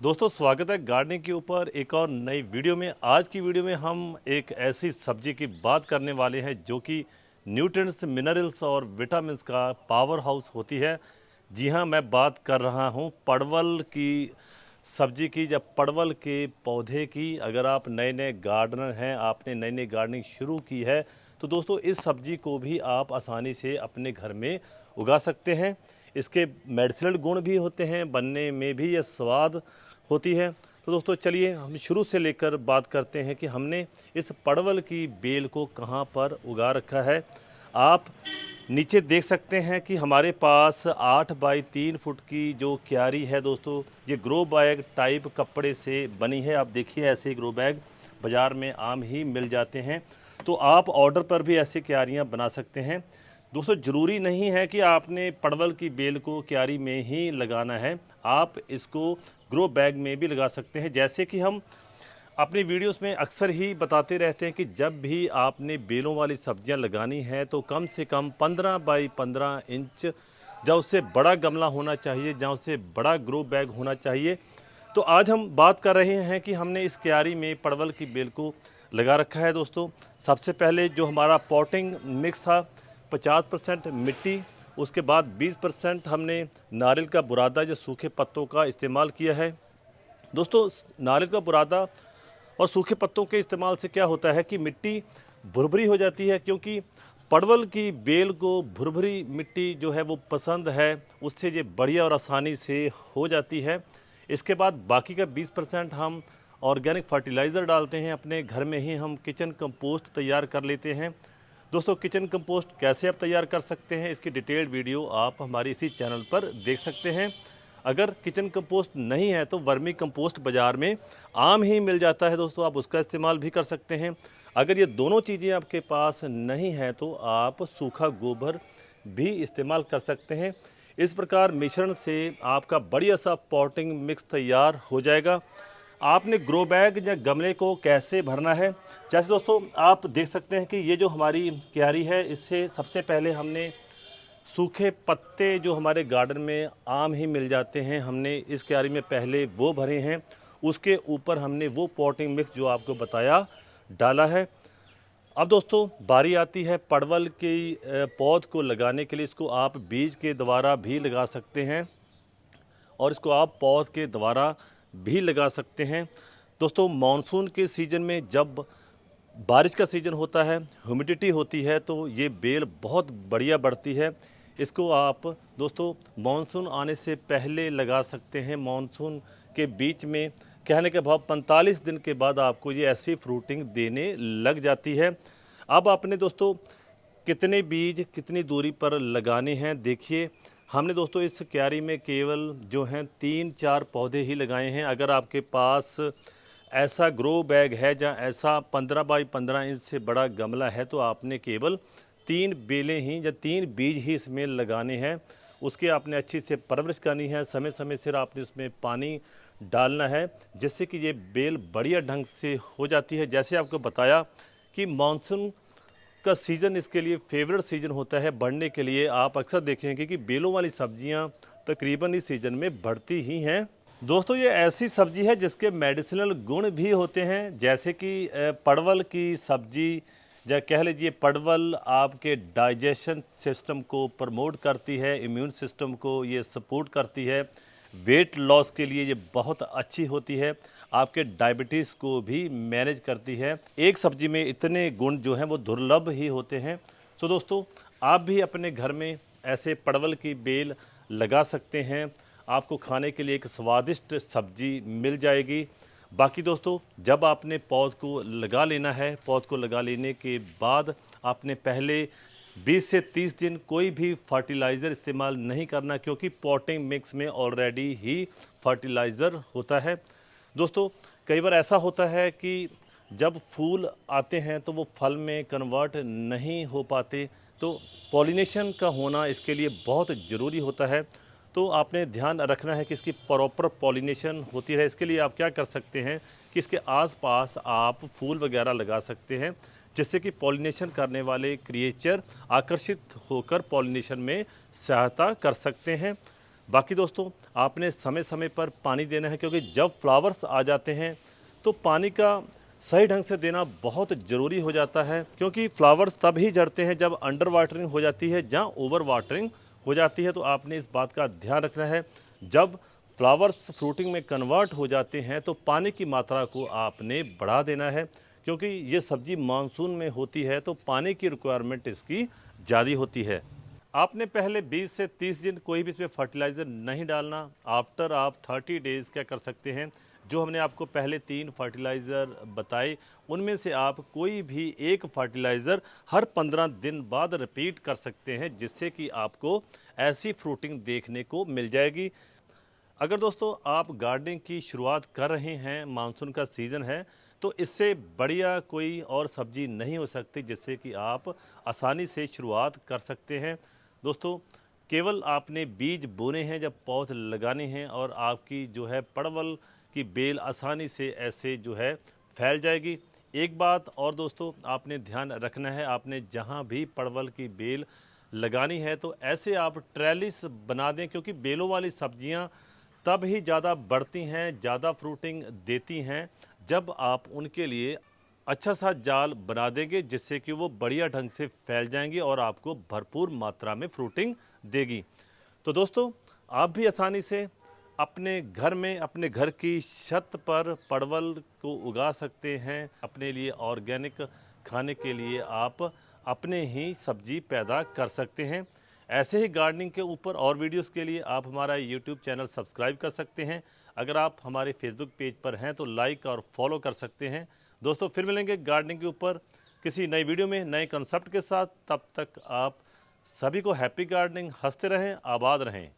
दोस्तों स्वागत है गार्डनिंग के ऊपर एक और नई वीडियो में। आज की वीडियो में हम एक ऐसी सब्जी की बात करने वाले हैं जो कि न्यूट्रिएंट्स, मिनरल्स और विटामिन्स का पावर हाउस होती है। जी हाँ, मैं बात कर रहा हूँ परवल की सब्जी की या परवल के पौधे की। अगर आप नए नए गार्डनर हैं, आपने नई नई गार्डनिंग शुरू की है, तो दोस्तों इस सब्जी को भी आप आसानी से अपने घर में उगा सकते हैं। इसके मेडिसिनल गुण भी होते हैं, बनने में भी यह स्वाद होती है। तो दोस्तों चलिए हम शुरू से लेकर बात करते हैं कि हमने इस परवल की बेल को कहाँ पर उगा रखा है। आप नीचे देख सकते हैं कि हमारे पास 8 बाई 3 फुट की जो क्यारी है दोस्तों, ये ग्रो बैग टाइप कपड़े से बनी है। आप देखिए ऐसे ग्रो बैग बाज़ार में आम ही मिल जाते हैं, तो आप ऑर्डर पर भी ऐसे क्यारियाँ बना सकते हैं। दोस्तों ज़रूरी नहीं है कि आपने परवल की बेल को क्यारी में ही लगाना है, आप इसको ग्रो बैग में भी लगा सकते हैं। जैसे कि हम अपनी वीडियोस में अक्सर ही बताते रहते हैं कि जब भी आपने बेलों वाली सब्जियां लगानी है तो कम से कम 15 बाई 15 इंच या उससे बड़ा गमला होना चाहिए, या उससे बड़ा ग्रो बैग होना चाहिए। तो आज हम बात कर रहे हैं कि हमने इस क्यारी में परवल की बेल को लगा रखा है। दोस्तों सबसे पहले जो हमारा पॉटिंग मिक्स था, 50% मिट्टी, उसके बाद 20% हमने नारियल का बुरादा या सूखे पत्तों का इस्तेमाल किया है। दोस्तों नारियल का बुरादा और सूखे पत्तों के इस्तेमाल से क्या होता है कि मिट्टी भुरभुरी हो जाती है, क्योंकि परवल की बेल को भुरभुरी मिट्टी जो है वो पसंद है, उससे ये बढ़िया और आसानी से हो जाती है। इसके बाद बाकी का 20% हम ऑर्गेनिक फर्टिलाइज़र डालते हैं। अपने घर में ही हम किचन कंपोस्ट तैयार कर लेते हैं। दोस्तों किचन कंपोस्ट कैसे आप तैयार कर सकते हैं, इसकी डिटेल्ड वीडियो आप हमारी इसी चैनल पर देख सकते हैं। अगर किचन कंपोस्ट नहीं है तो वर्मी कंपोस्ट बाज़ार में आम ही मिल जाता है दोस्तों, आप उसका इस्तेमाल भी कर सकते हैं। अगर ये दोनों चीज़ें आपके पास नहीं है तो आप सूखा गोबर भी इस्तेमाल कर सकते हैं। इस प्रकार मिश्रण से आपका बढ़िया सा पॉटिंग मिक्स तैयार हो जाएगा। आपने ग्रो बैग या गमले को कैसे भरना है, जैसे दोस्तों आप देख सकते हैं कि ये जो हमारी क्यारी है, इससे सबसे पहले हमने सूखे पत्ते जो हमारे गार्डन में आम ही मिल जाते हैं, हमने इस क्यारी में पहले वो भरे हैं। उसके ऊपर हमने वो पॉटिंग मिक्स जो आपको बताया डाला है। अब दोस्तों बारी आती है परवल की पौध को लगाने के लिए। इसको आप बीज के द्वारा भी लगा सकते हैं और इसको आप पौध के द्वारा भी लगा सकते हैं। दोस्तों मानसून के सीज़न में जब बारिश का सीज़न होता है, ह्यूमिडिटी होती है, तो ये बेल बहुत बढ़िया बढ़ती है। इसको आप दोस्तों मानसून आने से पहले लगा सकते हैं। मानसून के बीच में कहने के भाव 45 दिन के बाद आपको ये ऐसी फ्रूटिंग देने लग जाती है। अब आपने दोस्तों कितने बीज कितनी दूरी पर लगाने हैं, देखिए हमने दोस्तों इस क्यारी में केवल जो हैं 3-4 पौधे ही लगाए हैं। अगर आपके पास ऐसा ग्रो बैग है जहाँ ऐसा 15 बाई 15 इंच से बड़ा गमला है, तो आपने केवल 3 बेलें ही या 3 बीज ही इसमें लगाने हैं। उसके आपने अच्छी से परवरिश करनी है, समय समय से आपने उसमें पानी डालना है, जिससे कि ये बेल बढ़िया ढंग से हो जाती है। जैसे आपको बताया कि मानसून का सीज़न इसके लिए फेवरेट सीज़न होता है बढ़ने के लिए। आप अक्सर देखेंगे कि बेलों वाली सब्जियां तकरीबन इस सीज़न में बढ़ती ही हैं। दोस्तों ये ऐसी सब्जी है जिसके मेडिसिनल गुण भी होते हैं, जैसे कि परवल की सब्जी, या कह लीजिए परवल आपके डाइजेशन सिस्टम को प्रमोट करती है, इम्यून सिस्टम को ये सपोर्ट करती है, वेट लॉस के लिए ये बहुत अच्छी होती है, आपके डायबिटीज़ को भी मैनेज करती है। एक सब्जी में इतने गुण जो हैं वो दुर्लभ ही होते हैं। सो दोस्तों आप भी अपने घर में ऐसे परवल की बेल लगा सकते हैं, आपको खाने के लिए एक स्वादिष्ट सब्जी मिल जाएगी। बाकी दोस्तों जब आपने पौध को लगा लेना है, पौध को लगा लेने के बाद आपने पहले 20 से 30 दिन कोई भी फर्टिलाइज़र इस्तेमाल नहीं करना, क्योंकि पॉटिंग मिक्स में ऑलरेडी ही फर्टिलाइज़र होता है। दोस्तों कई बार ऐसा होता है कि जब फूल आते हैं तो वो फल में कन्वर्ट नहीं हो पाते, तो पॉलिनेशन का होना इसके लिए बहुत ज़रूरी होता है। तो आपने ध्यान रखना है कि इसकी प्रॉपर पॉलिनेशन होती रहे। इसके लिए आप क्या कर सकते हैं कि इसके आसपास आप फूल वगैरह लगा सकते हैं, जिससे कि पॉलिनेशन करने वाले क्रिएचर आकर्षित होकर पॉलिनेशन में सहायता कर सकते हैं। बाकी दोस्तों आपने समय समय पर पानी देना है, क्योंकि जब फ्लावर्स आ जाते हैं तो पानी का सही ढंग से देना बहुत ज़रूरी हो जाता है, क्योंकि फ्लावर्स तब ही झड़ते हैं जब अंडर वाटरिंग हो जाती है, जहाँ ओवर वाटरिंग हो जाती है। तो आपने इस बात का ध्यान रखना है, जब फ्लावर्स फ्रूटिंग में कन्वर्ट हो जाते हैं तो पानी की मात्रा को आपने बढ़ा देना है, क्योंकि ये सब्जी मानसून में होती है तो पानी की रिक्वायरमेंट इसकी ज़्यादा होती है। आपने पहले 20 से 30 दिन कोई भी इसमें फर्टिलाइज़र नहीं डालना। आफ्टर आप 30 डेज़ क्या कर सकते हैं, जो हमने आपको पहले 3 फर्टिलाइज़र बताए, उनमें से आप कोई भी एक फर्टिलाइज़र हर 15 दिन बाद रिपीट कर सकते हैं, जिससे कि आपको ऐसी फ्रूटिंग देखने को मिल जाएगी। अगर दोस्तों आप गार्डनिंग की शुरुआत कर रहे हैं, मानसून का सीज़न है, तो इससे बढ़िया कोई और सब्जी नहीं हो सकती जिससे कि आप आसानी से शुरुआत कर सकते हैं। दोस्तों केवल आपने बीज बोने हैं, जब पौध लगाने हैं, और आपकी जो है परवल की बेल आसानी से ऐसे जो है फैल जाएगी। एक बात और दोस्तों आपने ध्यान रखना है, आपने जहाँ भी परवल की बेल लगानी है तो ऐसे आप ट्रेलिस बना दें, क्योंकि बेलों वाली सब्जियां तब ही ज़्यादा बढ़ती हैं, ज़्यादा फ्रूटिंग देती हैं, जब आप उनके लिए अच्छा सा जाल बना देंगे, जिससे कि वो बढ़िया ढंग से फैल जाएंगी और आपको भरपूर मात्रा में फ्रूटिंग देगी। तो दोस्तों आप भी आसानी से अपने घर में, अपने घर की छत पर परवल को उगा सकते हैं। अपने लिए ऑर्गेनिक खाने के लिए आप अपने ही सब्जी पैदा कर सकते हैं। ऐसे ही गार्डनिंग के ऊपर और वीडियोस के लिए आप हमारा यूट्यूब चैनल सब्सक्राइब कर सकते हैं। अगर आप हमारे फेसबुक पेज पर हैं तो लाइक और फॉलो कर सकते हैं। दोस्तों फिर मिलेंगे गार्डनिंग के ऊपर किसी नई वीडियो में नए कंसेप्ट के साथ। तब तक आप सभी को हैप्पी गार्डनिंग, हंसते रहें, आबाद रहें।